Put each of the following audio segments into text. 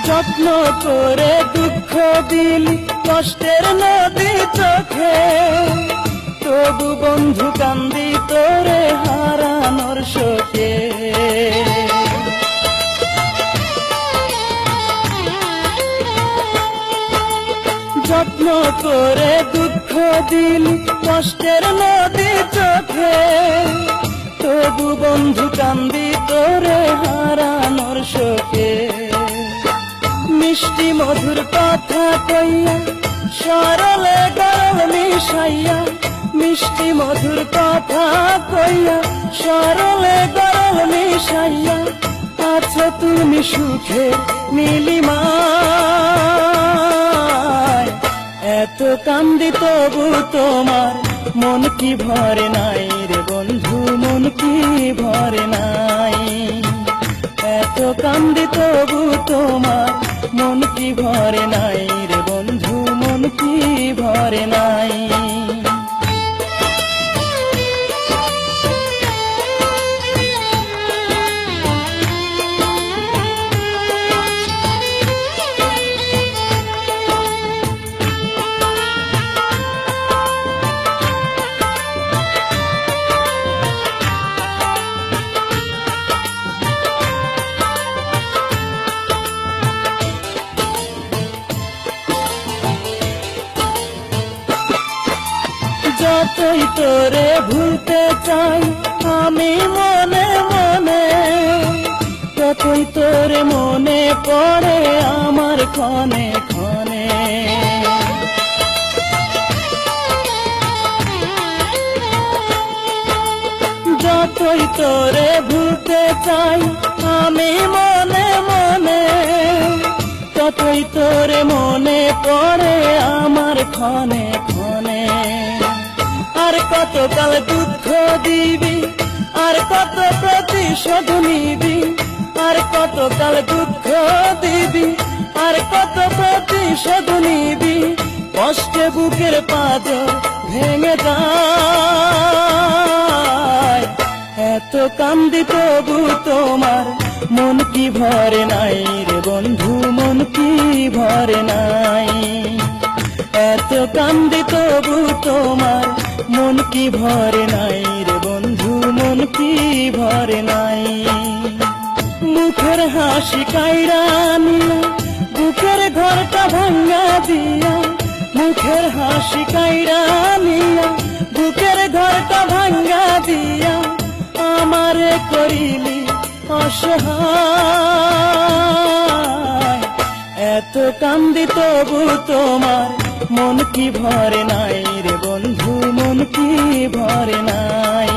যত্ন করে দুঃখ দিলি কষ্টের নদী চোখে, তবু বন্ধু কান্দি তোরে হারানোর শোকে। যত্ন করে দুঃখ দিলি কষ্টের নদী চোখে, তবু বন্ধু কান্দি তোরে হারানোর শোকে। মিষ্টি মধুর কথা কইয়া সরলে গরল মিশাইয়া, মিষ্টি মধুর কথা কইয়া সরলে গরল মিশাইয়া, আছো তুমি সুখে নীলিমায়। এত কান্দি তবু তোমার মন কি ভরে নাই রে বন্ধু, মন কি ভরে নাই। এত কান্দি তবু তোমার মন কি ভরে নাই রে বন্ধু, মন কি ভরে নাই। যতই তোরে ভুলতে চাই আমি মনে মনে, ততই তোরে মনে পড়ে আমার ক্ষণে ক্ষণে। যতই তোরে ভুলতে চাই আমি মনে মনে, ততই তোরে মনে পড়ে আমার ক্ষণে ক্ষণে। আর কতকাল দুঃখ দিবি, আর কত প্রতিশোধ নিবি, আর কতকাল দুঃখ দিবি, আর কত প্রতিশোধ নিবি। কষ্টে বুকের পাঁজর ভেঙে যায়, এত কান্দি তবু তোমার মন কি ভরে নাই রে বন্ধু, মন কি ভরে নাই। এত কান্দি তবু তোমার মন কি ভরে নাই রে বন্ধু, মন কি ভরে নাই। মুখের হাসি কাইড়া নিয়া বুকের ঘরটা ভাঙ্গা দিয়া, মুখের হাসি কাইড়া নিয়া বুকের ঘরটা ভাঙ্গা দিয়া, আমারে করিলি অসহায়। এত কান্দি তবু তোমার মন কি ভরে নাই রে বন্ধু, মন কি ভরে নাই।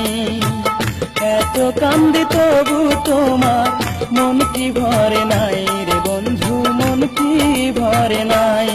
এত কান্দি তবু তোমার মন কি ভরে নাই রে বন্ধু, মন কি ভরে নাই।